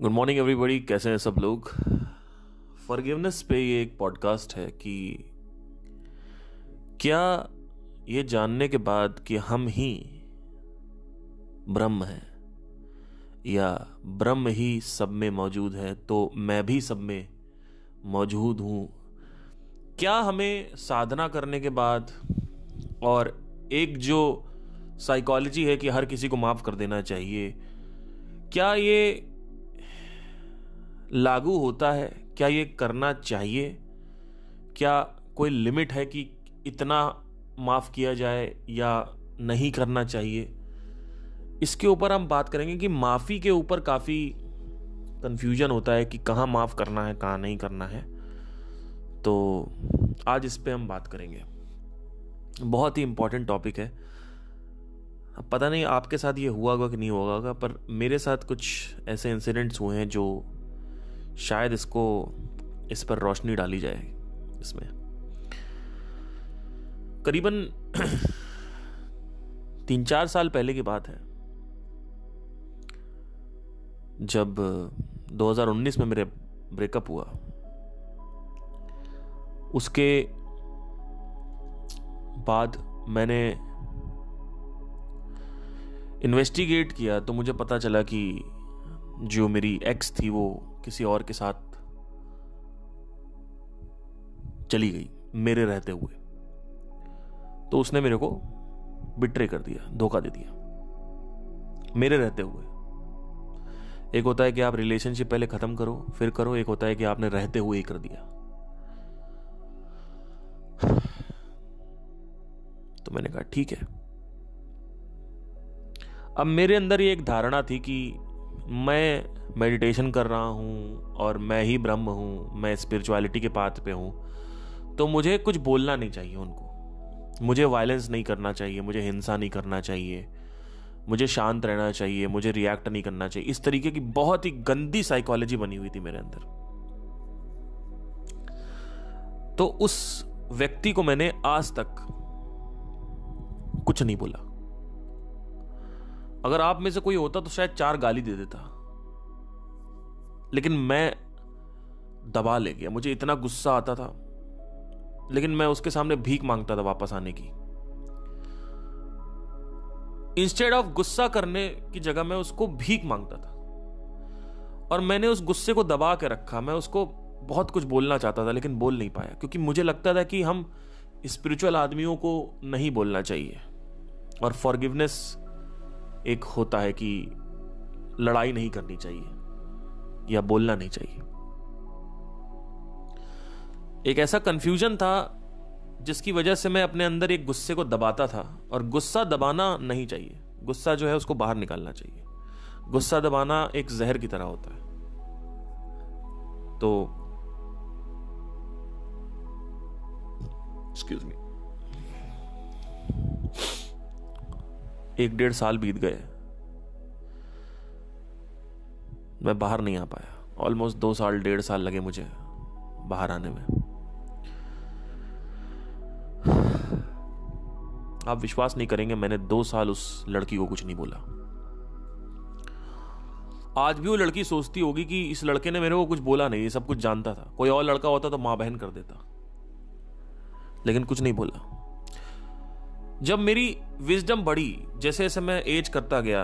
Good morning everybody, कैसे हैं सब लोग। फॉरगिवनेस पे ये एक पॉडकास्ट है कि क्या ये जानने के बाद कि हम ही ब्रह्म हैं या ब्रह्म ही सब में मौजूद है तो मैं भी सब में मौजूद हूँ, क्या हमें साधना करने के बाद और एक जो साइकोलॉजी है कि हर किसी को माफ़ कर देना चाहिए, क्या ये लागू होता है? क्या ये करना चाहिए? क्या कोई लिमिट है कि इतना माफ़ किया जाए या नहीं करना चाहिए? इसके ऊपर हम बात करेंगे कि माफ़ी के ऊपर काफ़ी कंफ्यूजन होता है कि कहाँ माफ़ करना है, कहाँ नहीं करना है। तो आज इस पे हम बात करेंगे। बहुत ही इम्पोर्टेंट टॉपिक है। अब पता नहीं आपके साथ ये हुआ होगा कि नहीं हुआ होगा, पर मेरे साथ कुछ ऐसे इंसिडेंट्स हुए हैं जो शायद इस पर रोशनी डाली जाए। इसमें करीबन 3-4 साल पहले की बात है, जब 2019 में मेरे ब्रेकअप हुआ। उसके बाद मैंने इन्वेस्टिगेट किया तो मुझे पता चला कि जो मेरी एक्स थी वो किसी और के साथ चली गई मेरे रहते हुए। तो उसने मेरे को बिट्रे कर दिया, धोखा दे दिया मेरे रहते हुए। एक होता है कि आप रिलेशनशिप पहले खत्म करो फिर करो, एक होता है कि आपने रहते हुए ही कर दिया। तो मैंने कहा ठीक है। अब मेरे अंदर ये एक धारणा थी कि मैं मेडिटेशन कर रहा हूँ और मैं ही ब्रह्म हूँ, मैं स्पिरिचुअलिटी के पाथ पे हूँ, तो मुझे कुछ बोलना नहीं चाहिए उनको, मुझे वायलेंस नहीं करना चाहिए, मुझे हिंसा नहीं करना चाहिए, मुझे शांत रहना चाहिए, मुझे रिएक्ट नहीं करना चाहिए। इस तरीके की बहुत ही गंदी साइकोलॉजी बनी हुई थी मेरे अंदर। तो उस व्यक्ति को मैंने आज तक कुछ नहीं बोला। अगर आप में से कोई होता तो शायद 4 गाली दे देता, लेकिन मैं दबा ले गया। मुझे इतना गुस्सा आता था, लेकिन मैं उसके सामने भीख मांगता था वापस आने की। इंस्टेड ऑफ गुस्सा करने की जगह मैं उसको भीख मांगता था और मैंने उस गुस्से को दबा के रखा। मैं उसको बहुत कुछ बोलना चाहता था लेकिन बोल नहीं पाया, क्योंकि मुझे लगता था कि हम स्पिरिचुअल आदमियों को नहीं बोलना चाहिए। और फॉरगिवनेस एक होता है कि लड़ाई नहीं करनी चाहिए या बोलना नहीं चाहिए। एक ऐसा कंफ्यूजन था जिसकी वजह से मैं अपने अंदर एक गुस्से को दबाता था, और गुस्सा दबाना नहीं चाहिए। गुस्सा जो है उसको बाहर निकालना चाहिए। गुस्सा दबाना एक जहर की तरह होता है। तो एक्सक्यूज मी, 1-1.5 साल बीत गए, मैं बाहर नहीं आ पाया। ऑलमोस्ट 2 साल 1.5 साल लगे मुझे बाहर आने में। आप विश्वास नहीं करेंगे, मैंने 2 साल उस लड़की को कुछ नहीं बोला। आज भी वो लड़की सोचती होगी कि इस लड़के ने मेरे को कुछ बोला नहीं, ये सब कुछ जानता था। कोई और लड़का होता तो मां बहन कर देता, लेकिन कुछ नहीं बोला। जब मेरी विजडम बढ़ी, जैसे जैसे मैं एज करता गया,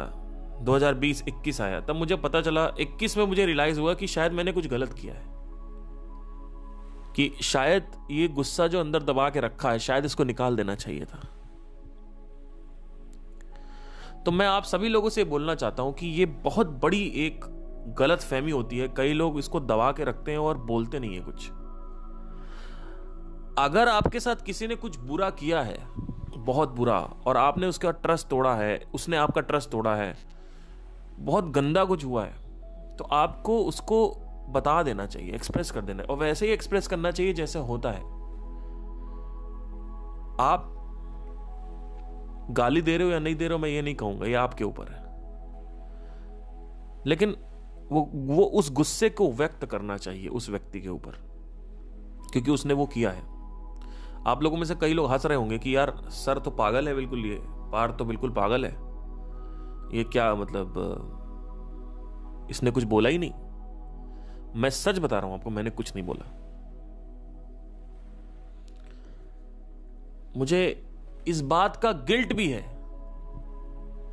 2020-21 आया, तब मुझे पता चला, 21 में मुझे रियलाइज हुआ कि शायद मैंने कुछ गलत किया है, कि शायद ये गुस्सा जो अंदर दबा के रखा है, शायद इसको निकाल देना चाहिए था। तो मैं आप सभी लोगों से बोलना चाहता हूं कि ये बहुत बड़ी एक गलत फहमी होती है। कई लोग इसको दबा के रखते हैं और बोलते नहीं है कुछ। अगर आपके साथ किसी ने कुछ बुरा किया है, बहुत बुरा, और आपने उसका ट्रस्ट तोड़ा है, उसने आपका ट्रस्ट तोड़ा है, बहुत गंदा कुछ हुआ है, तो आपको उसको बता देना चाहिए, एक्सप्रेस कर देना, और वैसे ही एक्सप्रेस करना चाहिए जैसे होता है। आप गाली दे रहे हो या नहीं दे रहे हो मैं ये नहीं कहूंगा, ये आपके ऊपर है, लेकिन वो उस गुस्से को व्यक्त करना चाहिए उस व्यक्ति के ऊपर, क्योंकि उसने वो किया है। आप लोगों में से कई लोग हंस रहे होंगे कि यार सर तो पागल है, बिल्कुल ये पार तो बिल्कुल पागल है, ये क्या मतलब इसने कुछ बोला ही नहीं। मैं सच बता रहा हूं आपको, मैंने कुछ नहीं बोला। मुझे इस बात का गिल्ट भी है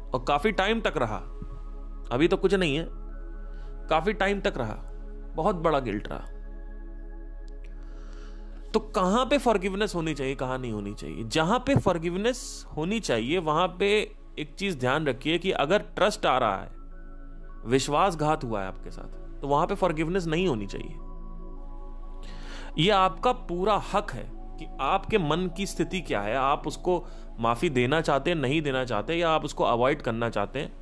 और काफी टाइम तक रहा, अभी तो कुछ नहीं है, काफी टाइम तक रहा, बहुत बड़ा गिल्ट रहा। तो कहां पे फॉरगिवनेस होनी चाहिए, कहां नहीं होनी चाहिए? जहां पे फॉरगिवनेस होनी चाहिए वहां पे एक चीज ध्यान रखिए कि अगर ट्रस्ट आ रहा है, विश्वासघात हुआ है आपके साथ, तो वहां पे फॉरगिवनेस नहीं होनी चाहिए। यह आपका पूरा हक है कि आपके मन की स्थिति क्या है, आप उसको माफी देना चाहते हैं, नहीं देना चाहते, या आप उसको अवॉइड करना चाहते हैं।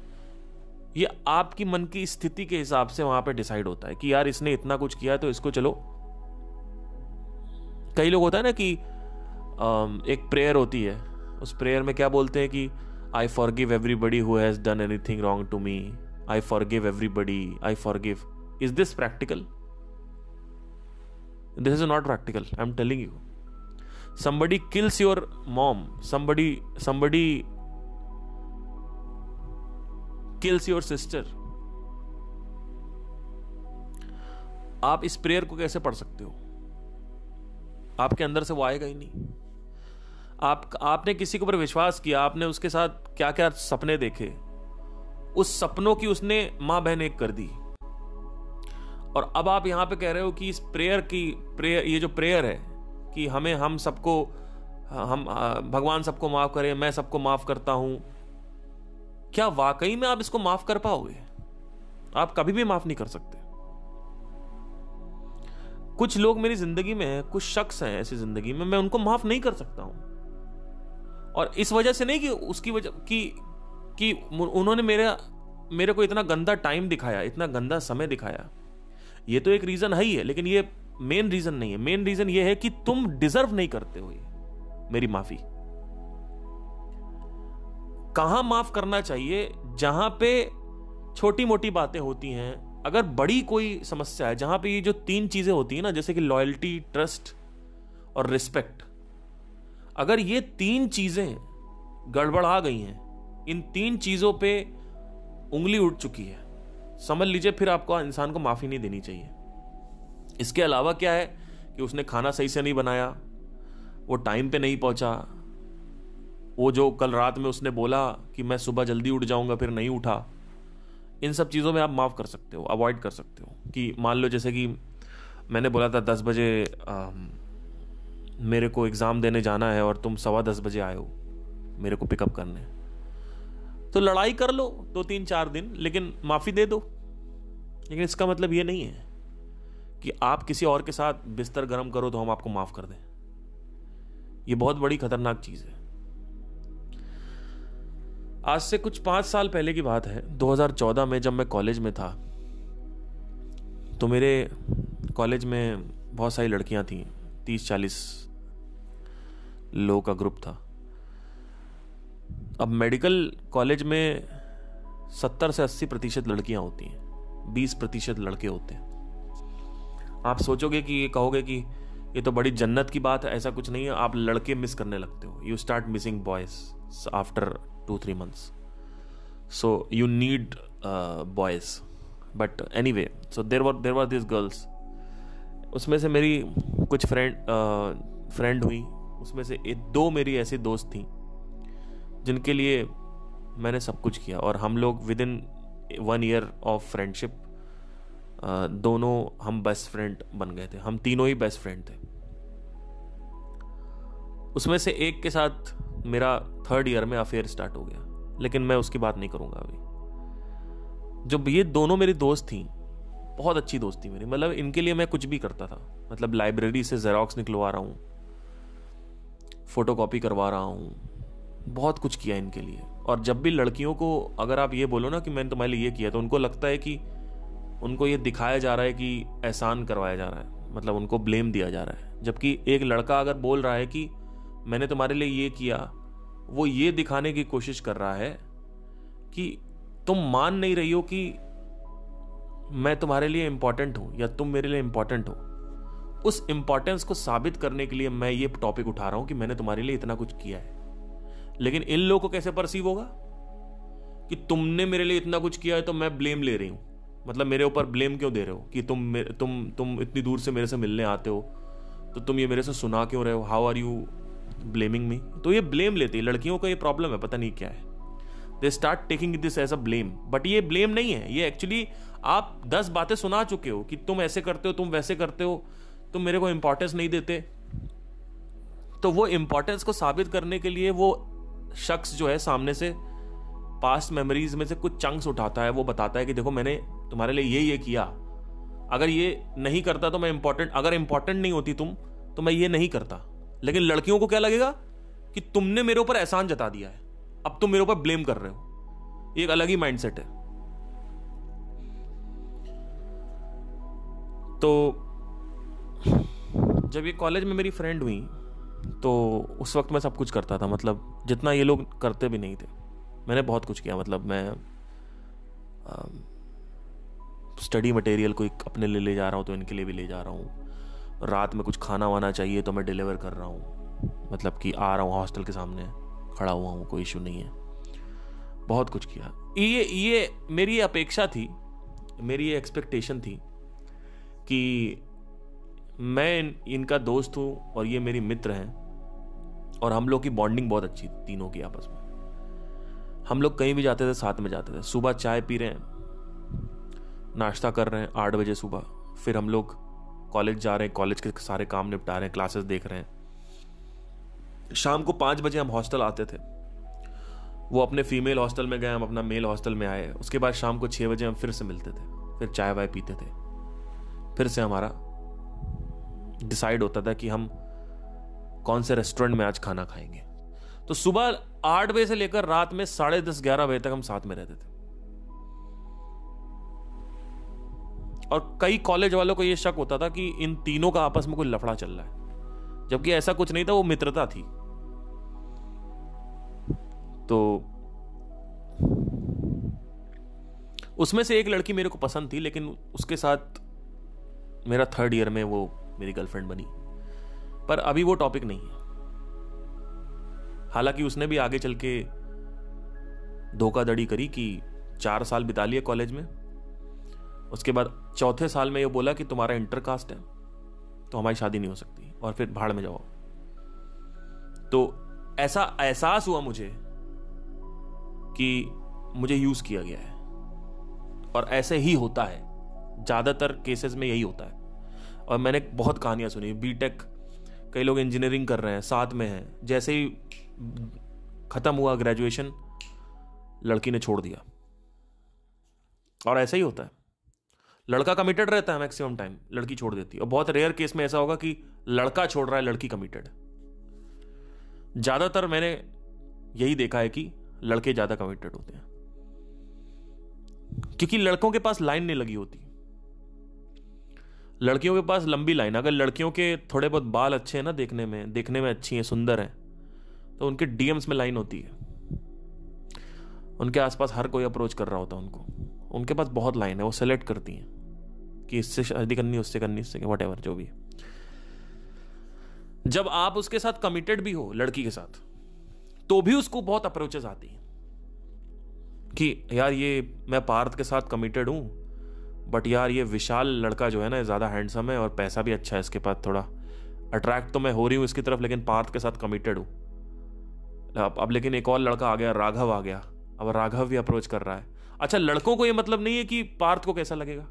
ये आपकी मन की स्थिति के हिसाब से वहां पे डिसाइड होता है कि यार इसने इतना कुछ किया तो इसको चलो। कई लोग होता है ना कि एक प्रेयर होती है, उस प्रेयर में क्या बोलते हैं कि I forgive everybody who has done anything wrong to me, I forgive everybody, I forgive. Is this practical? This is not practical, I am telling you. somebody kills your mom, somebody kills your sister, आप इस prayer को कैसे पढ़ सकते हो? आपके अंदर से वो आएगा ही नहीं। आपने किसी के ऊपर विश्वास किया, आपने उसके साथ क्या क्या सपने देखे, उस सपनों की उसने मां बहन एक कर दी, और अब आप यहां पे कह रहे हो कि इस प्रेयर ये जो प्रेयर है कि हम सबको, हम भगवान सबको माफ करे, मैं सबको माफ करता हूं, क्या वाकई में आप इसको माफ कर पाओगे? आप कभी भी माफ नहीं कर सकते। कुछ लोग मेरी जिंदगी में हैं, कुछ शख्स हैं ऐसी जिंदगी में, मैं उनको माफ नहीं कर सकता हूं। और इस वजह से नहीं कि उसकी वजह कि उन्होंने मेरे को इतना गंदा टाइम दिखाया, इतना गंदा समय दिखाया, ये तो एक रीजन है ही है, लेकिन ये मेन रीजन नहीं है। मेन रीजन ये है कि तुम डिजर्व नहीं करते हो ये मेरी माफी। कहां माफ करना चाहिए? जहां पे छोटी मोटी बातें होती हैं। अगर बड़ी कोई समस्या है, जहां पे ये जो 3 चीजें होती हैं ना, जैसे कि लॉयल्टी, ट्रस्ट और रिस्पेक्ट, अगर ये 3 चीजें गड़बड़ा गई हैं, इन 3 चीजों पे उंगली उठ चुकी है, समझ लीजिए फिर आपको इंसान को माफी नहीं देनी चाहिए। इसके अलावा क्या है कि उसने खाना सही से नहीं बनाया, वो टाइम पे नहीं पहुंचा, वो जो कल रात में उसने बोला कि मैं सुबह जल्दी उठ जाऊंगा फिर नहीं उठा, इन सब चीज़ों में आप माफ़ कर सकते हो, अवॉइड कर सकते हो। कि मान लो जैसे कि मैंने बोला था 10 बजे मेरे को एग्ज़ाम देने जाना है और तुम 10:15 बजे आए हो मेरे को पिकअप करने, तो लड़ाई कर लो 2-3-4 दिन, लेकिन माफ़ी दे दो। लेकिन इसका मतलब ये नहीं है कि आप किसी और के साथ बिस्तर गर्म करो तो हम आपको माफ कर दें। यह बहुत बड़ी खतरनाक चीज है। आज से कुछ 5 साल पहले की बात है, 2014 में जब मैं कॉलेज में था, तो मेरे कॉलेज में बहुत सारी लड़कियां थीं, 30-40 लोगों का ग्रुप था। अब मेडिकल कॉलेज में 70 से 80% लड़कियां होती हैं, 20% लड़के होते हैं। आप सोचोगे कि ये कहोगे कि ये तो बड़ी जन्नत की बात है, ऐसा कुछ नहीं है। आप लड़के मिस करने लगते हो, you start missing boys after 2-3 months, so you need boys. But anyway, so there were this girls. उसमें से मेरी कुछ फ्रेंड हुई, उसमें से 2 मेरी ऐसी दोस्त थी जिनके लिए मैंने सब कुछ किया, और हम लोग with in 1 year of friendship दोनों हम बेस्ट फ्रेंड बन गए थे। हम तीनों ही बेस्ट फ्रेंड थे। उसमें से एक के साथ मेरा 3rd year में अफेयर स्टार्ट हो गया, लेकिन मैं उसकी बात नहीं करूंगा अभी। जब ये दोनों मेरी दोस्त थी, बहुत अच्छी दोस्त थी मेरी, मतलब इनके लिए मैं कुछ भी करता था। मतलब लाइब्रेरी से जेरोक्स निकलवा रहा हूँ, फोटोकॉपी करवा रहा हूँ, बहुत कुछ किया इनके लिए। और जब भी लड़कियों को अगर आप ये बोलो ना कि मैंने तुम्हारे लिए ये किया, तो उनको लगता है कि उनको ये दिखाया जा रहा है कि एहसान करवाया जा रहा है, मतलब उनको ब्लेम दिया जा रहा है। जबकि एक लड़का अगर बोल रहा है कि मैंने तुम्हारे लिए ये किया, वो ये दिखाने की कोशिश कर रहा है कि तुम मान नहीं रही हो कि मैं तुम्हारे लिए इंपॉर्टेंट हूं या तुम मेरे लिए इंपॉर्टेंट हो। उस इंपॉर्टेंस को साबित करने के लिए मैं ये टॉपिक उठा रहा हूं कि मैंने तुम्हारे लिए इतना कुछ किया है। लेकिन इन लोगों को कैसे परसीव होगा कि तुमने मेरे लिए इतना कुछ किया है तो मैं ब्लेम ले रही हूं। मतलब मेरे ऊपर ब्लेम क्यों दे रहे हो कि तुम इतनी दूर से मेरे से मिलने आते हो, तो तुम ये मेरे से सुना क्यों रहे हो, how are you blaming me. तो ये ब्लेम लेती है लड़कियों का, ये प्रॉब्लम है, पता नहीं क्या है। They start taking this as a blame, but ये ब्लेम नहीं है, ये एक्चुअली आप 10 बातें सुना चुके हो कि तुम ऐसे करते हो, तुम वैसे करते हो, तुम मेरे को इंपॉर्टेंस नहीं देते। तो वो इंपॉर्टेंस को साबित करने के लिए वो शख्स जो है सामने से पास्ट मेमोरीज में से कुछ चंक्स उठाता है, वो बताता है कि देखो मैंने तुम्हारे लिए ये किया, अगर ये नहीं करता तो मैं अगर इंपॉर्टेंट नहीं होती तुम तो मैं ये नहीं करता। लेकिन लड़कियों को क्या लगेगा कि तुमने मेरे ऊपर एहसान जता दिया है, अब तुम मेरे ऊपर ब्लेम कर रहे हो। एक अलग ही माइंडसेट है। तो जब ये कॉलेज में मेरी फ्रेंड हुई तो उस वक्त मैं सब कुछ करता था, मतलब जितना ये लोग करते भी नहीं थे। मैंने बहुत कुछ किया, मतलब मैं स्टडी मटेरियल कोई अपने लिए ले जा रहा हूँ तो इनके लिए भी ले जा रहा हूँ। रात में कुछ खाना वाना चाहिए तो मैं डिलीवर कर रहा हूँ, मतलब कि आ रहा हूँ हॉस्टल के सामने खड़ा हुआ हूँ, कोई इशू नहीं है। बहुत कुछ किया। ये मेरी अपेक्षा थी, मेरी ये एक्सपेक्टेशन थी कि मैं इनका दोस्त हूँ और ये मेरी मित्र हैं और हम लोग की बॉन्डिंग बहुत अच्छी थी तीनों की आपस में। हम लोग कहीं भी जाते थे साथ में जाते थे। सुबह चाय पी रहे हैं, नाश्ता कर रहे हैं 8 बजे सुबह, फिर हम लोग कॉलेज जा रहे हैं, कॉलेज के सारे काम निपटा रहे हैं, क्लासेस देख रहे हैं। शाम को 5 बजे हम हॉस्टल आते थे। वो अपने फीमेल हॉस्टल में गए, हम अपना मेल हॉस्टल में आए। उसके बाद शाम को 6 बजे हम फिर से मिलते थे, फिर चाय वाय पीते थे, फिर से हमारा डिसाइड होता था कि हम कौन से रेस्टोरेंट में आज खाना खाएंगे। तो सुबह 8 बजे से लेकर रात में 10:30 11 बजे तक हम साथ में रहते थे। और कई कॉलेज वालों को यह शक होता था कि इन तीनों का आपस में कोई लफड़ा चल रहा है, जबकि ऐसा कुछ नहीं था, वो मित्रता थी। तो उसमें से एक लड़की मेरे को पसंद थी, लेकिन उसके साथ मेरा 3rd ईयर में वो मेरी गर्लफ्रेंड बनी। पर अभी वो टॉपिक नहीं है। हालांकि उसने भी आगे चल के धोखाधड़ी करी कि 4 साल बिता लिए कॉलेज में। उसके बाद 4थे साल में ये बोला कि तुम्हारा इंटरकास्ट है तो हमारी शादी नहीं हो सकती और फिर भाड़ में जाओ। तो ऐसा एहसास हुआ मुझे कि मुझे यूज किया गया है, और ऐसे ही होता है, ज्यादातर केसेस में यही होता है। और मैंने बहुत कहानियां सुनी। बीटेक कई लोग इंजीनियरिंग कर रहे हैं, साथ में हैं, जैसे ही खत्म हुआ ग्रेजुएशन लड़की ने छोड़ दिया। और ऐसा ही होता है, लड़का कमिटेड रहता है मैक्सिमम टाइम, लड़की छोड़ देती है। और बहुत रेयर केस में ऐसा होगा कि लड़का छोड़ रहा है, लड़की कमिटेड। ज्यादातर मैंने यही देखा है कि लड़के ज्यादा कमिटेड होते हैं, क्योंकि लड़कों के पास लाइन नहीं लगी होती। लड़कियों के पास लंबी लाइन। अगर लड़कियों के थोड़े बहुत बाल अच्छे हैं ना, देखने में अच्छी हैं, सुंदर हैं, तो उनके डीएम्स में लाइन होती है। उनके आसपास हर कोई अप्रोच कर रहा होता है उनको, उनके पास बहुत लाइन है, वो सेलेक्ट करती हैं कि इससे शादी करनी, उससे करनी, इससे व्हाटएवर जो भी है। जब आप उसके साथ कमिटेड भी हो, लड़की के साथ, तो भी उसको बहुत अप्रोचेस आती हैं कि यार ये मैं पार्थ के साथ कमिटेड हूं, बट यार ये विशाल लड़का जो है ना ज्यादा हैंडसम है और पैसा भी अच्छा है इसके पास, थोड़ा अट्रैक्ट तो मैं हो रही हूं इसकी तरफ, लेकिन पार्थ के साथ कमिटेड हूं। अब लेकिन एक और लड़का आ गया, राघव आ गया, अब राघव भी अप्रोच कर रहा है। अच्छा, लड़कों को ये मतलब नहीं है कि पार्थ को कैसा लगेगा।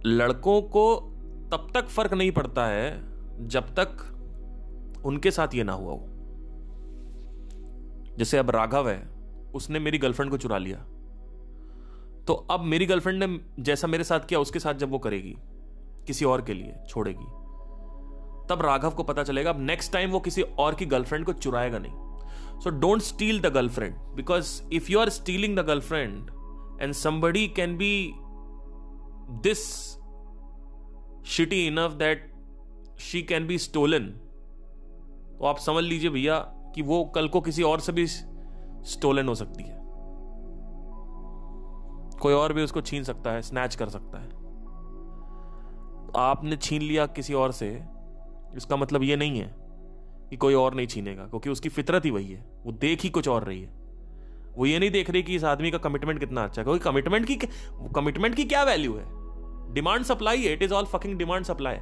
लड़कों को तब तक फर्क नहीं पड़ता है जब तक उनके साथ ये ना हुआ हो। जैसे अब राघव है, उसने मेरी गर्लफ्रेंड को चुरा लिया, तो अब मेरी गर्लफ्रेंड ने जैसा मेरे साथ किया उसके साथ जब वो करेगी किसी और के लिए, छोड़ेगी, तब राघव को पता चलेगा। अब नेक्स्ट टाइम वो किसी और की गर्लफ्रेंड को चुराएगा नहीं। So don't steal the girlfriend, because if you are stealing the girlfriend and somebody can be this shitty enough that she can be stolen, तो आप समझ लीजिए भैया कि वो कल को किसी और से भी स्टोलन हो सकती है। कोई और भी उसको छीन सकता है, स्नैच कर सकता है। आपने छीन लिया किसी और से, इसका मतलब ये नहीं है कि कोई और नहीं छीनेगा, क्योंकि उसकी फितरत ही वही है, वो देख ही कुछ और रही है। वो ये नहीं देख रही कि इस आदमी का कमिटमेंट कितना अच्छा है, क्योंकि कमिटमेंट की क्या वैल्यू है? डिमांड सप्लाई है, it is all fucking demand supply.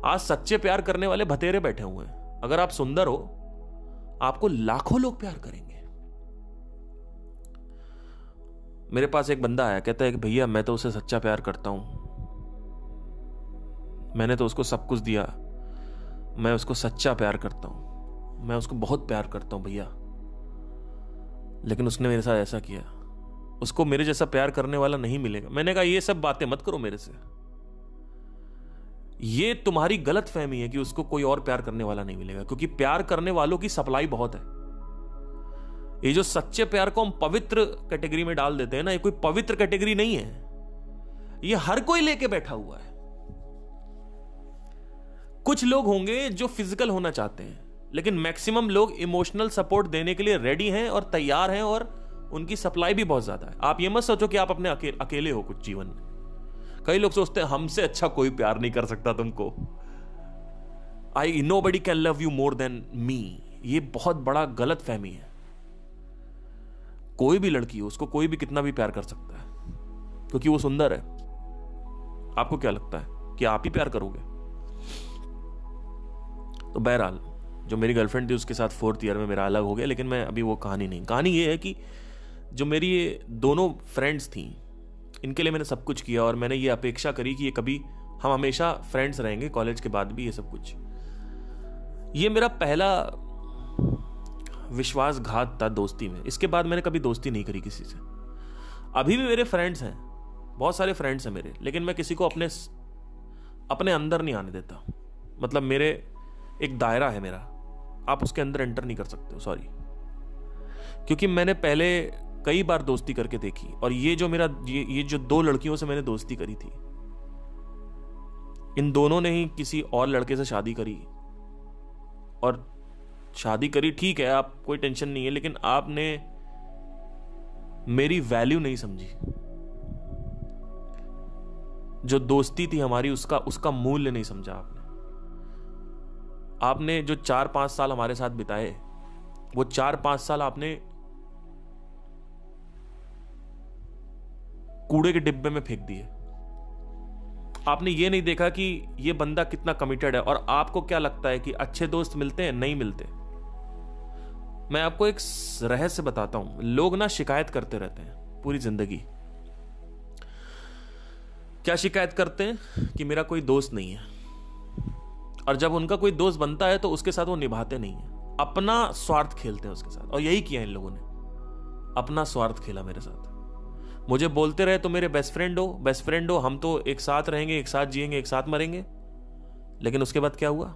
आज सच्चे प्यार करने वाले भतेरे बैठे हुए हैं। अगर आप सुंदर हो, आपको लाखों लोग प्यार करेंगे। मेरे पास एक बंदा आया, कहता है कि भैया मैं तो उसे सच्चा प्यार करता हूं, मैंने तो उसको सब कुछ दिया, मैं उसको सच्चा प्यार करता हूं, मैं उसको बहुत प्यार करता हूं भैया, लेकिन उसने मेरे साथ ऐसा किया, उसको मेरे जैसा प्यार करने वाला नहीं मिलेगा। मैंने कहा ये सब बातें मत करो मेरे से, ये तुम्हारी गलत फहमी है कि उसको कोई और प्यार करने वाला नहीं मिलेगा, क्योंकि प्यार करने वालों की सप्लाई बहुत है। ये जो सच्चे प्यार को हम पवित्र कैटेगरी में डाल देते हैं ना, ये कोई पवित्र कैटेगरी नहीं है, ये हर कोई लेके बैठा हुआ है। कुछ लोग होंगे जो फिजिकल होना चाहते हैं, लेकिन मैक्सिमम लोग इमोशनल सपोर्ट देने के लिए रेडी हैं और तैयार हैं, और उनकी सप्लाई भी बहुत ज्यादा है। आप ये मत सोचो कि आप अपने अकेले हो कुछ जीवन में। कई लोग सोचते हैं हमसे अच्छा कोई प्यार नहीं कर सकता तुमको, nobody can love you more than me. ये बहुत बड़ा गलत फहमी है। कोई भी लड़की हो, उसको कोई भी कितना भी प्यार कर सकता है, क्योंकि वो सुंदर है। आपको क्या लगता है कि आप ही प्यार करोगे? तो बहरहाल, जो मेरी गर्लफ्रेंड थी उसके साथ 4th ईयर में मेरा अलग हो गया, लेकिन मैं अभी वो कहानी नहीं। कहानी ये है कि जो मेरी ये दोनों फ्रेंड्स थी, इनके लिए मैंने सब कुछ किया, और मैंने ये अपेक्षा करी कि ये कभी हम हमेशा फ्रेंड्स रहेंगे कॉलेज के बाद भी, ये सब कुछ। ये मेरा पहला विश्वासघात था दोस्ती में। इसके बाद मैंने कभी दोस्ती नहीं करी किसी से। अभी भी मेरे फ्रेंड्स हैं, बहुत सारे फ्रेंड्स हैं मेरे, लेकिन मैं किसी को अपने अंदर नहीं आने देता। मतलब मेरे एक दायरा है मेरा, आप उसके अंदर एंटर नहीं कर सकते हो, सॉरी। क्योंकि मैंने पहले कई बार दोस्ती करके देखी, और ये जो 2 लड़कियों से मैंने दोस्ती करी थी, इन दोनों ने ही किसी और लड़के से शादी करी, और शादी करी, ठीक है, आप कोई टेंशन नहीं है, लेकिन आपने मेरी वैल्यू नहीं समझी। जो दोस्ती थी हमारी, उसका मूल्य नहीं समझा आपने जो 4-5 साल हमारे साथ बिताए, वो 4-5 साल आपने कूड़े के डिब्बे में फेंक दिए। आपने ये नहीं देखा कि ये बंदा कितना कमिटेड है। और आपको क्या लगता है कि अच्छे दोस्त मिलते हैं? नहीं मिलते। मैं आपको एक रहस्य बताता हूं। लोग ना शिकायत करते रहते हैं पूरी जिंदगी। क्या शिकायत करते हैं? कि मेरा कोई दोस्त नहीं है। और जब उनका कोई दोस्त बनता है तो उसके साथ वो निभाते नहीं है, अपना स्वार्थ खेलते हैं उसके साथ। और यही किया इन लोगों ने, अपना स्वार्थ खेला मेरे साथ। मुझे बोलते रहे तो मेरे बेस्ट फ्रेंड हो, हम तो एक साथ रहेंगे, एक साथ जिएंगे, एक साथ मरेंगे। लेकिन उसके बाद क्या हुआ?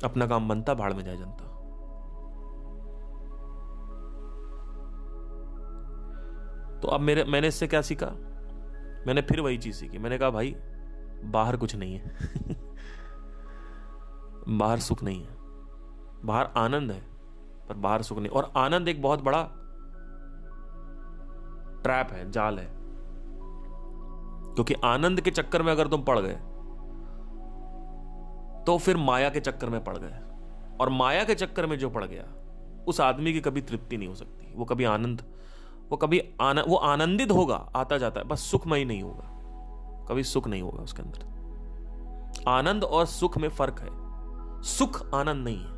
अपना काम बनता, भाड़ में जाए जनता। तो अब मैंने इससे क्या सीखा? मैंने फिर वही चीज सीखी। मैंने कहा भाई, बाहर कुछ नहीं है बाहर सुख नहीं है। बाहर आनंद है, पर बाहर सुख नहीं। और आनंद एक बहुत बड़ा ट्रैप है, जाल है। क्योंकि आनंद के चक्कर में अगर तुम पड़ गए तो फिर माया के चक्कर में पड़ गए। और माया के चक्कर में जो पड़ गया, उस आदमी की कभी तृप्ति नहीं हो सकती। वो आनंदित होगा, आता जाता है, बस सुखमय नहीं होगा। कभी सुख नहीं होगा उसके अंदर। आनंद और सुख में फर्क है। सुख आनंद नहीं है,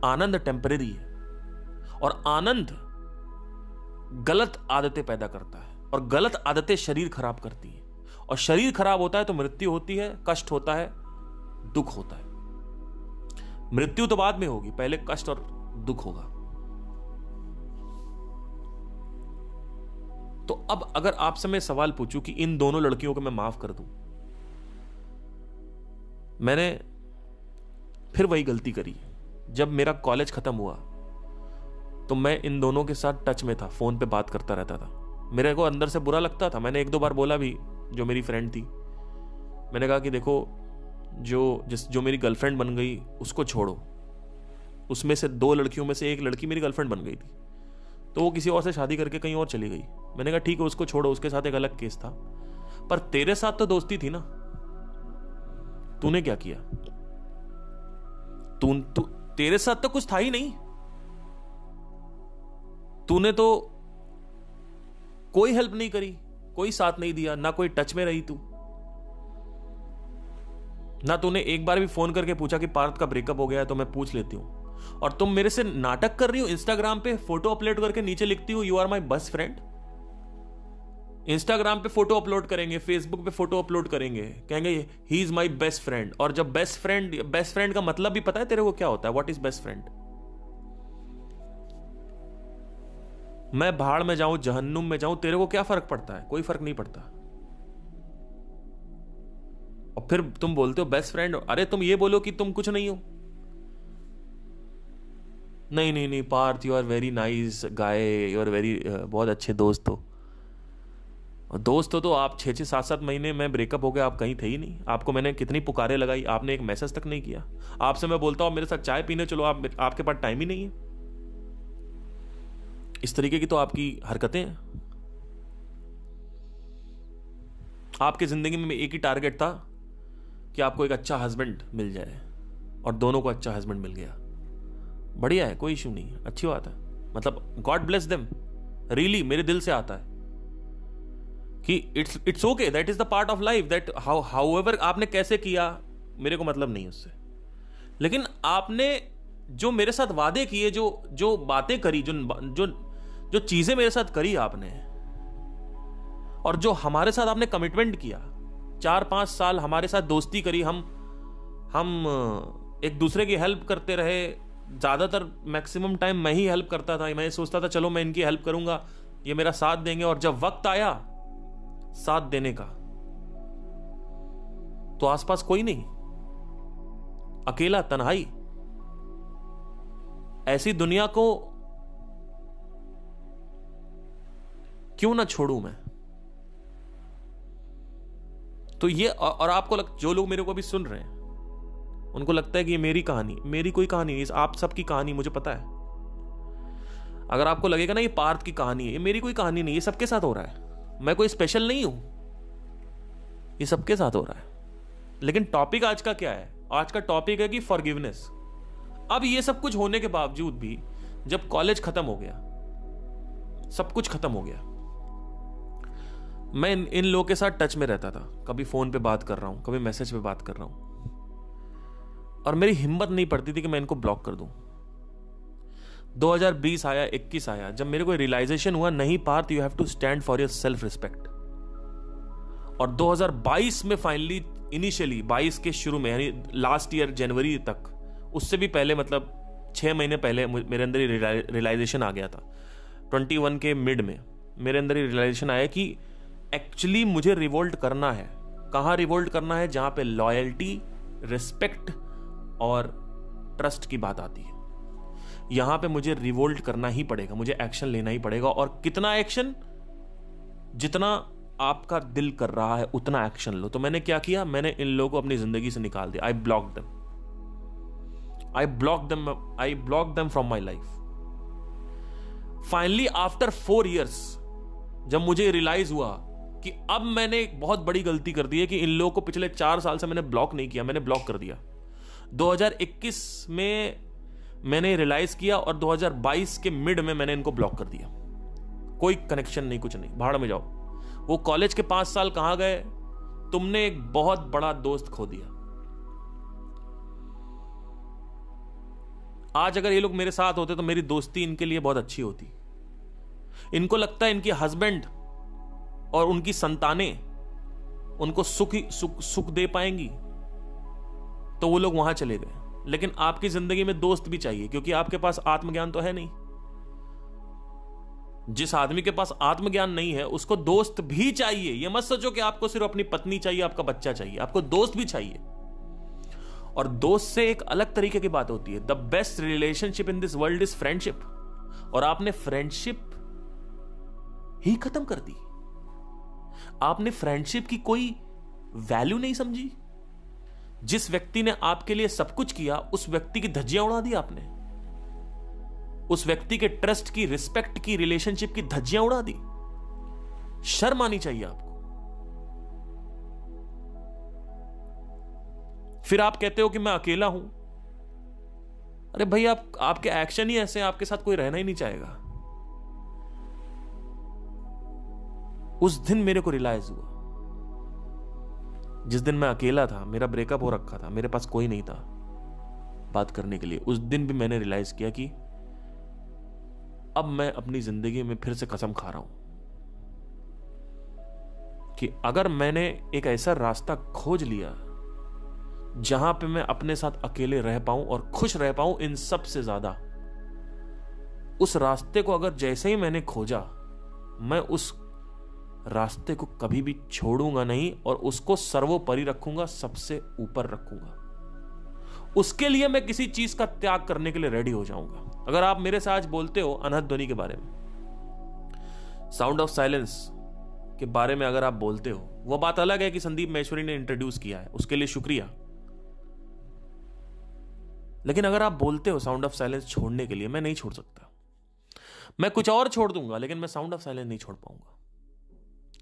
आनंद टेम्परेरी है। और आनंद गलत आदतें पैदा करता है, और गलत आदतें शरीर खराब करती है। और शरीर खराब होता है तो मृत्यु होती है, कष्ट होता है, दुख होता है। मृत्यु तो बाद में होगी, पहले कष्ट और दुख होगा। तो अब अगर आपसे मैं सवाल पूछूं कि इन दोनों लड़कियों को मैं माफ कर दूं, मैंने फिर वही गलती करी। जब मेरा कॉलेज खत्म हुआ तो मैं इन दोनों के साथ टच में था, फोन पे बात करता रहता था। मेरे को अंदर से बुरा लगता था। मैंने 1-2 बार बोला भी, जो मेरी फ्रेंड थी, मैंने कहा कि देखो, जो मेरी गर्लफ्रेंड बन गई उसको छोड़ो। उसमें से 2 लड़कियों में से एक लड़की मेरी गर्लफ्रेंड बन गई थी, तो वो किसी और से शादी करके कहीं और चली गई। मैंने कहा ठीक है, उसको छोड़ो, उसके साथ एक अलग केस था, पर तेरे साथ तो दोस्ती थी ना। तूने क्या किया? तेरे साथ तो कुछ था ही नहीं, तूने तो कोई हेल्प नहीं करी, कोई साथ नहीं दिया, ना कोई टच में रही तू, ना तूने एक बार भी फोन करके पूछा कि पार्थ का ब्रेकअप हो गया है तो मैं पूछ लेती हूं। और तुम मेरे से नाटक कर रही हो, इंस्टाग्राम पे फोटो अपलोड करके नीचे लिखती हो you are my best friend. Instagram पे फोटो अपलोड करेंगे, फेसबुक पे फोटो अपलोड करेंगे, कहेंगे he is my best friend. और जब बेस्ट फ्रेंड का मतलब भी पता है तेरे को क्या होता है? What is best friend? मैं भाड़ में जाऊं, जहन्नुम में जाऊं, तेरे को क्या फर्क पड़ता है? कोई फर्क नहीं पड़ता। और फिर तुम बोलते हो बेस्ट फ्रेंड। अरे तुम ये बोलो कि तुम कुछ नहीं हो। नहीं नहीं नहीं Parth, you are very nice guy, you are very, बहुत अच्छे दोस्त हो। दोस्त हो तो आप 6-7 महीने में ब्रेकअप हो गया, आप कहीं थे ही नहीं। आपको मैंने कितनी पुकारें लगाई, आपने एक मैसेज तक नहीं किया। आपसे मैं बोलता हूं मेरे साथ चाय पीने चलो, आपके पास टाइम ही नहीं है। इस तरीके की तो आपकी हरकतें हैं। आपकी जिंदगी में एक ही टारगेट था कि आपको एक अच्छा हस्बैंड मिल जाए, और दोनों को अच्छा हस्बैंड मिल गया। बढ़िया है, कोई इशू नहीं है, अच्छी बात है। मतलब गॉड ब्लेस देम, रियली मेरे दिल से आता है कि it's okay, that is the part of life, that however आपने कैसे किया मेरे को मतलब नहीं उससे। लेकिन आपने जो मेरे साथ वादे किए, जो बातें करी, जो चीजें मेरे साथ करी आपने, और जो हमारे साथ आपने कमिटमेंट किया, 4-5 साल हमारे साथ दोस्ती करी, हम एक दूसरे की हेल्प करते रहे। ज्यादातर मैक्सिमम टाइम मैं ही हेल्प करता था। मैं सोचता था चलो मैं इनकी हेल्प करूंगा, ये मेरा साथ देंगे। और जब वक्त आया साथ देने का तो आसपास कोई नहीं, अकेला, तन्हाई। ऐसी दुनिया को क्यों ना छोड़ूं मैं? तो ये, और आपको जो लोग मेरे को अभी सुन रहे हैं उनको लगता है कि ये मेरी कहानी, मेरी कोई कहानी नहीं, आप सबकी कहानी मुझे पता है। अगर आपको लगेगा ना ये पार्थ की कहानी है, ये मेरी कोई कहानी नहीं, ये सबके साथ हो रहा है। मैं कोई स्पेशल नहीं हूं, ये सबके साथ हो रहा है। लेकिन टॉपिक आज का क्या है? आज का टॉपिक है कि फॉरगिवनेस। अब ये सब कुछ होने के बावजूद भी जब कॉलेज खत्म हो गया, सब कुछ खत्म हो गया, मैं इन लोगों के साथ टच में रहता था। कभी फोन पे बात कर रहा हूं, कभी मैसेज पे बात कर रहा हूं, और मेरी हिम्मत नहीं पड़ती थी कि मैं इनको ब्लॉक कर दूं। 2020 आया, 21 आया, जब मेरे को रियलाइजेशन हुआ नहीं Parth, you have to stand for your self respect. और 2022 में फाइनली, इनिशियली 22 के शुरू में, यानी लास्ट ईयर जनवरी तक, उससे भी पहले, मतलब 6 महीने पहले मेरे अंदर ही रियलाइजेशन आ गया था। 21 के मिड में मेरे अंदर ही रियलाइजेशन आया कि एक्चुअली मुझे रिवोल्ट करना है। कहां रिवोल्ट करना है? जहां पे लॉयल्टी, रिस्पेक्ट और ट्रस्ट की बात आती है, यहां पे मुझे रिवोल्ट करना ही पड़ेगा, मुझे एक्शन लेना ही पड़ेगा। और कितना एक्शन? जितना आपका दिल कर रहा है उतना एक्शन लो। तो मैंने क्या किया? मैंने इन लोगों को अपनी जिंदगी से निकाल दिया। I block them from my life. Finally after 4 years जब मुझे रियलाइज हुआ कि अब मैंने एक बहुत बड़ी गलती कर दी है कि इन लोगों को पिछले 4 साल से मैंने ब्लॉक नहीं किया, मैंने ब्लॉक कर दिया। 2021 में मैंने रियलाइज किया और 2022 के मिड में मैंने इनको ब्लॉक कर दिया। कोई कनेक्शन नहीं, कुछ नहीं, भाड़ में जाओ। वो कॉलेज के 5 साल कहां गए? तुमने एक बहुत बड़ा दोस्त खो दिया। आज अगर ये लोग मेरे साथ होते तो मेरी दोस्ती इनके लिए बहुत अच्छी होती। इनको लगता है इनके हस्बैंड और उनकी संतानें उनको सुख दे पाएंगी, तो वो लोग वहां चले गए। लेकिन आपकी जिंदगी में दोस्त भी चाहिए, क्योंकि आपके पास आत्मज्ञान तो है नहीं। जिस आदमी के पास आत्मज्ञान नहीं है उसको दोस्त भी चाहिए। यह मत सोचो कि आपको सिर्फ अपनी पत्नी चाहिए, आपका बच्चा चाहिए, आपको दोस्त भी चाहिए। और दोस्त से एक अलग तरीके की बात होती है। The best relationship in this world is friendship. और आपने फ्रेंडशिप ही खत्म कर दी। आपने फ्रेंडशिप की कोई वैल्यू नहीं समझी। जिस व्यक्ति ने आपके लिए सब कुछ किया, उस व्यक्ति की धज्जियां उड़ा दी आपने। उस व्यक्ति के ट्रस्ट की, रिस्पेक्ट की, रिलेशनशिप की धज्जियां उड़ा दी। शर्म आनी चाहिए आपको। फिर आप कहते हो कि मैं अकेला हूं। अरे भाई, आपके एक्शन ही ऐसे हैं, आपके साथ कोई रहना ही नहीं चाहेगा। उस दिन मेरे को रियलाइज हुआ, जिस दिन मैं अकेला था, मेरा ब्रेकअप हो रखा था, मेरे पास कोई नहीं था बात करने के लिए, उस दिन भी मैंने रियलाइज किया कि अब मैं अपनी जिंदगी में फिर से कसम खा रहा हूं कि अगर मैंने एक ऐसा रास्ता खोज लिया जहां पे मैं अपने साथ अकेले रह पाऊं और खुश रह पाऊं, इन सब से ज्यादा, उस रास्ते को अगर जैसे ही मैंने खोजा, मैं उस रास्ते को कभी भी छोड़ूंगा नहीं और उसको सर्वोपरि रखूंगा, सबसे ऊपर रखूंगा। उसके लिए मैं किसी चीज का त्याग करने के लिए रेडी हो जाऊंगा। अगर आप मेरे से आज बोलते हो अनहद ध्वनि के बारे में, साउंड ऑफ साइलेंस के बारे में अगर आप बोलते हो, वो बात अलग है कि संदीप महेश्वरी ने इंट्रोड्यूस किया है, उसके लिए शुक्रिया। लेकिन अगर आप बोलते हो साउंड ऑफ साइलेंस छोड़ने के लिए, मैं नहीं छोड़ सकता। मैं कुछ और छोड़ दूंगा, लेकिन मैं साउंड ऑफ साइलेंस नहीं छोड़ पाऊंगा,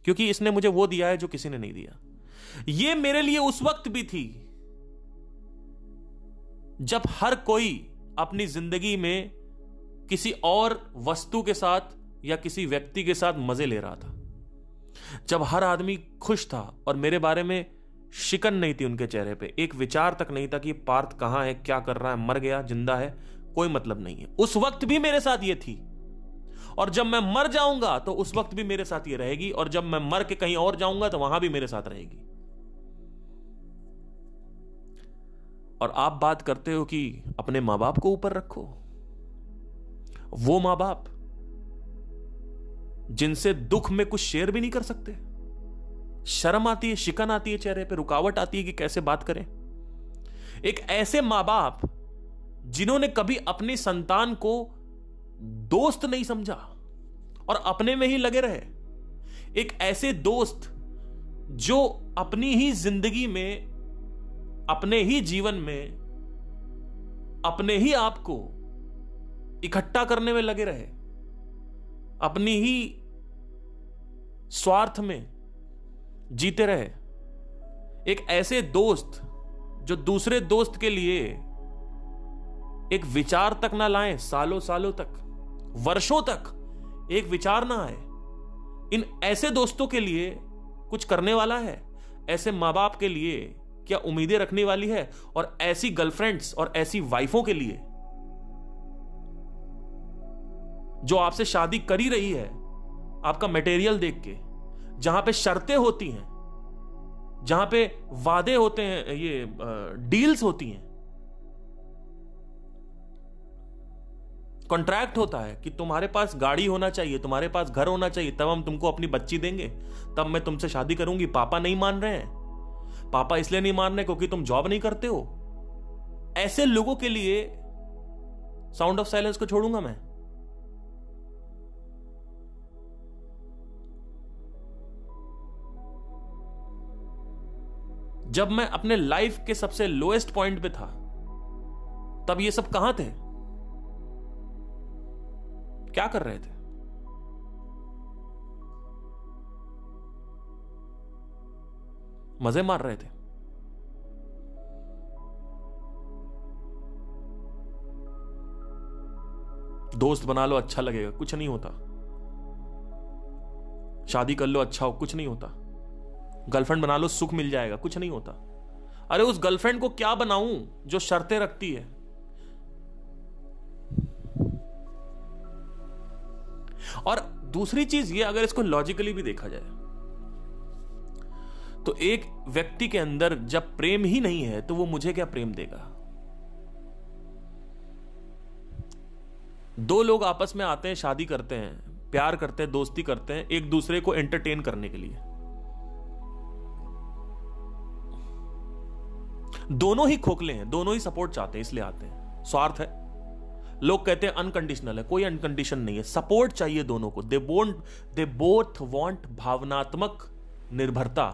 क्योंकि इसने मुझे वो दिया है जो किसी ने नहीं दिया। ये मेरे लिए उस वक्त भी थी जब हर कोई अपनी जिंदगी में किसी और वस्तु के साथ या किसी व्यक्ति के साथ मजे ले रहा था, जब हर आदमी खुश था और मेरे बारे में शिकन नहीं थी उनके चेहरे पे, एक विचार तक नहीं था कि पार्थ कहां है, क्या कर रहा है, मर गया, जिंदा है, कोई मतलब नहीं है। उस वक्त भी मेरे साथ ये थी, और जब मैं मर जाऊंगा तो उस वक्त भी मेरे साथ ये रहेगी, और जब मैं मर के कहीं और जाऊंगा तो वहां भी मेरे साथ रहेगी। और आप बात करते हो कि अपने मां बाप को ऊपर रखो, वो मां बाप जिनसे दुख में कुछ शेयर भी नहीं कर सकते, शर्म आती है, शिकन आती है चेहरे पे, रुकावट आती है कि कैसे बात करें। एक ऐसे मां बाप जिन्होंने कभी अपनी संतान को दोस्त नहीं समझा और अपने में ही लगे रहे, एक ऐसे दोस्त जो अपनी ही जिंदगी में, अपने ही जीवन में, अपने ही आप को इकट्ठा करने में लगे रहे, अपनी ही स्वार्थ में जीते रहे। एक ऐसे दोस्त जो दूसरे दोस्त के लिए एक विचार तक ना लाएं, सालों सालों तक, वर्षों तक एक विचार ना आए, इन ऐसे दोस्तों के लिए कुछ करने वाला है? ऐसे मां बाप के लिए क्या उम्मीदें रखने वाली है? और ऐसी गर्लफ्रेंड्स और ऐसी वाइफों के लिए जो आपसे शादी कर ही रही है आपका मटेरियल देख के, जहां पे शर्तें होती हैं, जहां पे वादे होते हैं, ये डील्स होती हैं, कॉन्ट्रैक्ट होता है कि तुम्हारे पास गाड़ी होना चाहिए, तुम्हारे पास घर होना चाहिए, तब हम तुमको अपनी बच्ची देंगे, तब मैं तुमसे शादी करूंगी। पापा नहीं मान रहे हैं, पापा इसलिए नहीं मान रहे क्योंकि तुम जॉब नहीं करते हो। ऐसे लोगों के लिए साउंड ऑफ साइलेंस को छोड़ूंगा मैं? जब मैं अपने लाइफ के सबसे लोएस्ट पॉइंट पे था, तब ये सब कहां थे? क्या कर रहे थे? मजे मार रहे थे। दोस्त बना लो, अच्छा लगेगा, कुछ नहीं होता। शादी कर लो, अच्छा हो, कुछ नहीं होता। गर्लफ्रेंड बना लो, सुख मिल जाएगा, कुछ नहीं होता। अरे उस गर्लफ्रेंड को क्या बनाऊं जो शर्तें रखती है? और दूसरी चीज ये, अगर इसको लॉजिकली भी देखा जाए तो एक व्यक्ति के अंदर जब प्रेम ही नहीं है तो वो मुझे क्या प्रेम देगा? दो लोग आपस में आते हैं, शादी करते हैं, प्यार करते हैं, दोस्ती करते हैं, एक दूसरे को एंटरटेन करने के लिए। दोनों ही खोखले हैं, दोनों ही सपोर्ट चाहते हैं, इसलिए आते हैं। स्वार्थ है। लोग कहते हैं अनकंडीशनल है, कोई अनकंडीशन नहीं है, सपोर्ट चाहिए दोनों को। दे बोथ वांट भावनात्मक निर्भरता,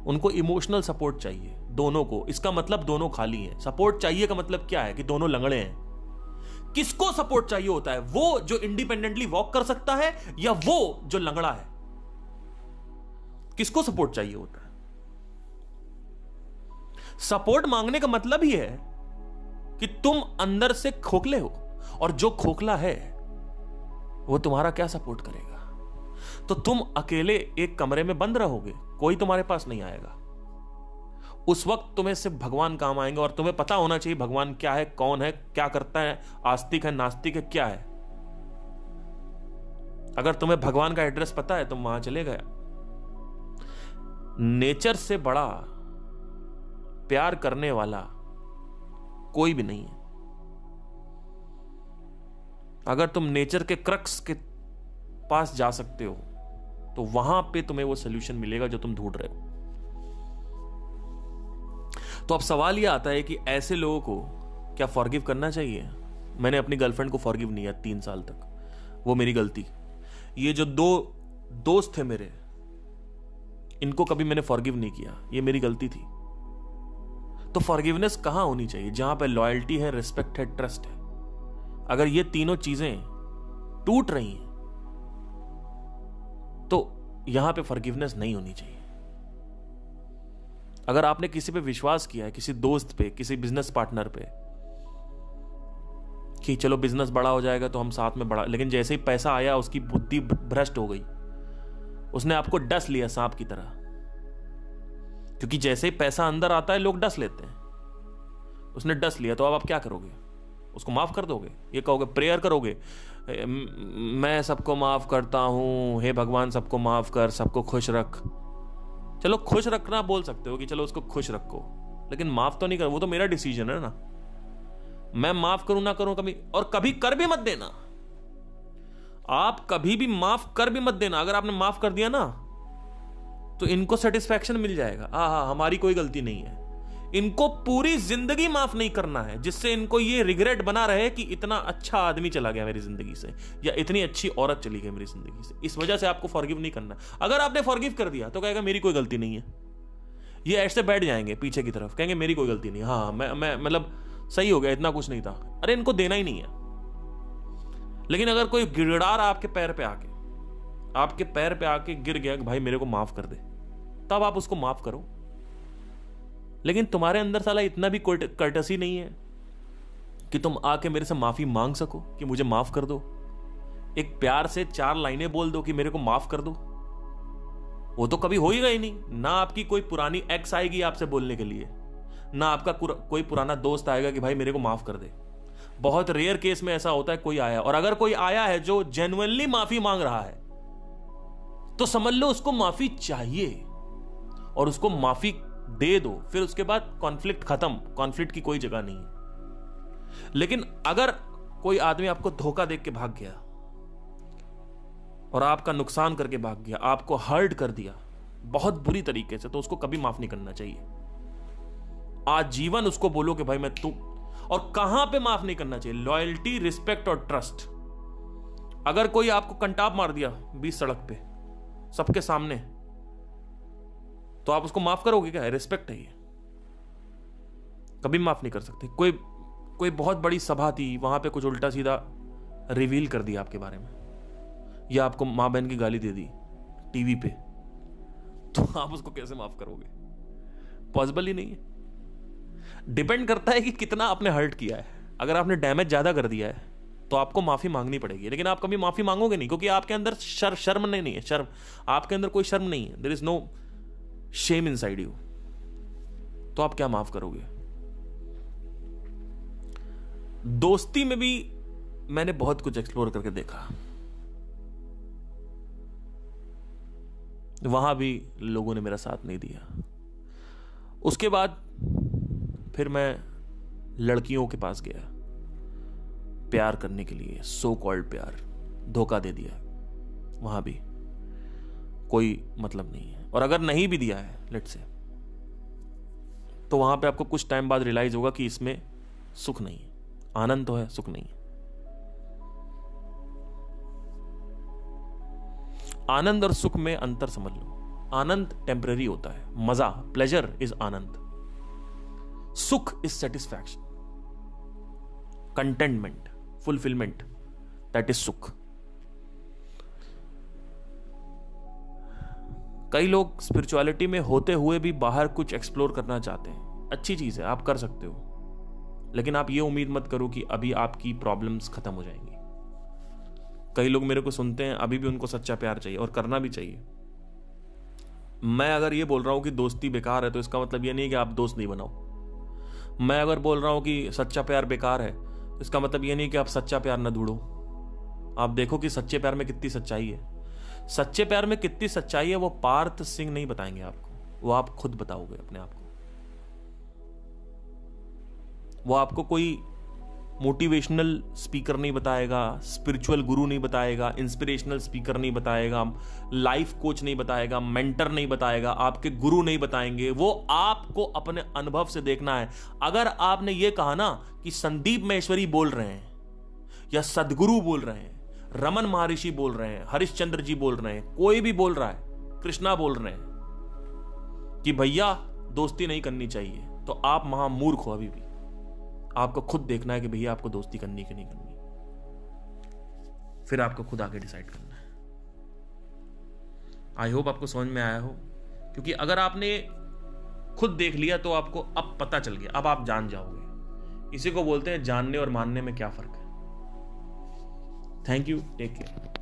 उनको इमोशनल सपोर्ट चाहिए दोनों को। इसका मतलब दोनों खाली हैं। सपोर्ट चाहिए का मतलब क्या है? कि दोनों लंगड़े हैं। किसको सपोर्ट चाहिए होता है? वो जो इंडिपेंडेंटली वॉक कर सकता है या वो जो लंगड़ा है? किसको सपोर्ट चाहिए होता है? सपोर्ट मांगने का मतलब ही है कि तुम अंदर से खोखले हो, और जो खोखला है वो तुम्हारा क्या सपोर्ट करेगा? तो तुम अकेले एक कमरे में बंद रहोगे, कोई तुम्हारे पास नहीं आएगा। उस वक्त तुम्हें सिर्फ भगवान काम आएंगे, और तुम्हें पता होना चाहिए भगवान क्या है, कौन है, क्या करता है, आस्तिक है, नास्तिक है, क्या है। अगर तुम्हें भगवान का एड्रेस पता है तुम वहां चले गए। नेचर से बड़ा प्यार करने वाला कोई भी नहीं है। अगर तुम नेचर के क्रक्स के पास जा सकते हो तो वहां पे तुम्हें वो सोल्यूशन मिलेगा जो तुम ढूंढ रहे हो। तो अब सवाल यह आता है कि ऐसे लोगों को क्या फॉरगिव करना चाहिए? मैंने अपनी गर्लफ्रेंड को फॉरगिव नहीं किया 3 साल तक, वो मेरी गलती। ये जो 2 दोस्त थे मेरे, इनको कभी मैंने फॉरगिव नहीं किया, ये मेरी गलती थी। तो फॉरगिवनेस कहां होनी चाहिए? जहां पे लॉयल्टी है, रिस्पेक्ट है, ट्रस्ट है। अगर ये तीनों चीजें टूट रही हैं तो यहां पे फॉरगिवनेस नहीं होनी चाहिए। अगर आपने किसी पे विश्वास किया है, किसी दोस्त पे, किसी बिजनेस पार्टनर पे, कि चलो बिजनेस बड़ा हो जाएगा तो हम साथ में बड़ा, लेकिन जैसे ही पैसा आया उसकी बुद्धि भ्रष्ट हो गई, उसने आपको डस लिया सांप की तरह। क्योंकि जैसे ही पैसा अंदर आता है लोग डस लेते हैं, उसने डस लिया, तो अब आप क्या करोगे? उसको माफ कर दोगे? ये कहोगे, प्रेयर करोगे, मैं सबको माफ करता हूं, हे भगवान सबको माफ कर, सबको खुश रख। चलो खुश रखना बोल सकते हो कि चलो उसको खुश रखो, लेकिन माफ तो नहीं कर, वो तो मेरा डिसीजन है ना। मैं माफ करूं ना करूं कभी, और कभी कर भी मत देना। आप कभी भी माफ कर भी मत देना। अगर आपने माफ कर दिया ना तो इनको सेटिस्फैक्शन मिल जाएगा, हाँ हमारी कोई गलती नहीं है। इनको पूरी जिंदगी माफ नहीं करना है, जिससे इनको ये रिग्रेट बना रहे कि इतना अच्छा आदमी चला गया मेरी जिंदगी से, या इतनी अच्छी औरत चली गई मेरी जिंदगी से। इस वजह से आपको फॉरगिव नहीं करना। अगर आपने फॉरगिव कर दिया तो कहेगा मेरी कोई गलती नहीं है। ये ऐसे बैठ जाएंगे पीछे की तरफ, कहेंगे मेरी कोई गलती नहीं, हाँ मैं मतलब सही हो गया, इतना कुछ नहीं था। अरे इनको देना ही नहीं है। लेकिन अगर कोई गिड़गिड़ा रहा आपके पैर पे आके गिर गया कि भाई मेरे को माफ कर दे, तब आप उसको माफ करो। लेकिन तुम्हारे अंदर साला इतना भी कर्टसी नहीं है कि तुम आके मेरे से माफी मांग सको कि मुझे माफ कर दो। एक प्यार से 4 लाइनें बोल दो कि मेरे को माफ कर दो। वो तो कभी होएगा ही नहीं। ना आपकी कोई पुरानी एक्स आएगी आपसे बोलने के लिए, ना आपका कोई पुराना दोस्त आएगा कि भाई मेरे को माफ कर दे। बहुत रेयर केस में ऐसा होता है कोई आया, और अगर कोई आया है जो जेन्युइनली माफी मांग रहा है तो समझ लो उसको माफी चाहिए और उसको माफी दे दो। फिर उसके बाद कॉन्फ्लिक्ट खत्म, कॉन्फ्लिक्ट की कोई जगह नहीं है। लेकिन अगर कोई आदमी आपको धोखा देके भाग गया और आपका नुकसान करके भाग गया, आपको हर्ट कर दिया बहुत बुरी तरीके से, तो उसको कभी माफ नहीं करना चाहिए। आजीवन उसको बोलो कि भाई मैं तू। और कहां पे माफ नहीं करना चाहिए? लॉयल्टी, रिस्पेक्ट और ट्रस्ट। अगर कोई आपको कंटाप मार दिया 20 सड़क पे सबके सामने, तो आप उसको माफ करोगे क्या? रिस्पेक्ट है ये, कभी माफ नहीं कर सकते। कोई बहुत बड़ी सभा थी, वहां पे कुछ उल्टा सीधा रिवील कर दिया आपके बारे में, या आपको मां बहन की गाली दे दी टीवी पे, तो आप उसको कैसे माफ करोगे? पॉसिबल ही नहीं है। डिपेंड करता है कि कितना आपने हर्ट किया है। अगर आपने डैमेज ज्यादा कर दिया है तो आपको माफी मांगनी पड़ेगी, लेकिन आप कभी माफी मांगोगे नहीं, क्योंकि आपके अंदर शर्म नहीं है। शर्म, आपके अंदर कोई शर्म नहीं है। There is no shame inside you. तो आप क्या माफ करोगे? दोस्ती में भी मैंने बहुत कुछ एक्सप्लोर करके देखा, वहां भी लोगों ने मेरा साथ नहीं दिया। उसके बाद फिर मैं लड़कियों के पास गया प्यार करने के लिए, सो कॉल्ड प्यार, धोखा दे दिया। वहां भी कोई मतलब नहीं है। और अगर नहीं भी दिया है लेट्स से, तो वहां पे आपको कुछ टाइम बाद रियलाइज होगा कि इसमें सुख नहीं है। आनंद तो है, सुख नहीं है। आनंद और सुख में अंतर समझ लो। आनंद टेम्पररी होता है, मजा, प्लेजर इज आनंद। सुख is satisfaction, contentment, fulfilment, that is सुख। कई लोग स्पिरिचुअलिटी में होते हुए भी बाहर कुछ एक्सप्लोर करना चाहते हैं। अच्छी चीज है, आप कर सकते हो, लेकिन आप ये उम्मीद मत करो कि अभी आपकी प्रॉब्लम्स खत्म हो जाएंगी। कई लोग मेरे को सुनते हैं, अभी भी उनको सच्चा प्यार चाहिए और करना भी चाहिए। मैं अगर ये बोल रहा हूं कि दोस्ती बेकार है तो इसका मतलब ये नहीं कि आप दोस्त नहीं बनाओ। मैं अगर बोल रहा हूं कि सच्चा प्यार बेकार है तो इसका मतलब ये नहीं कि आप सच्चा प्यार न ढूंढो। आप देखो कि सच्चे प्यार में कितनी सच्चाई है। सच्चे प्यार में कितनी सच्चाई है वो पार्थ सिंह नहीं बताएंगे आपको, वो आप खुद बताओगे अपने आप को। वो आपको कोई मोटिवेशनल स्पीकर नहीं बताएगा, स्पिरिचुअल गुरु नहीं बताएगा, इंस्पिरेशनल स्पीकर नहीं बताएगा, लाइफ कोच नहीं बताएगा, मेंटर नहीं बताएगा, आपके गुरु नहीं बताएंगे। वो आपको अपने अनुभव से देखना है। अगर आपने ये कहा ना कि संदीप महेश्वरी बोल रहे हैं या सदगुरु बोल रहे हैं, रमन महर्षि बोल रहे हैं, हरिश्चंद्र जी बोल रहे हैं, कोई भी बोल रहा है, कृष्णा बोल रहे हैं कि भैया दोस्ती नहीं करनी चाहिए, तो आप महामूर्ख हो। अभी भी आपको खुद देखना है कि भैया आपको दोस्ती करनी कि नहीं करनी, फिर आपको खुद आगे डिसाइड करना है। आई होप आपको समझ में आया हो, क्योंकि अगर आपने खुद देख लिया तो आपको अब पता चल गया, अब आप जान जाओगे। इसी को बोलते हैं जानने और मानने में क्या फर्क है। Thank you, take care.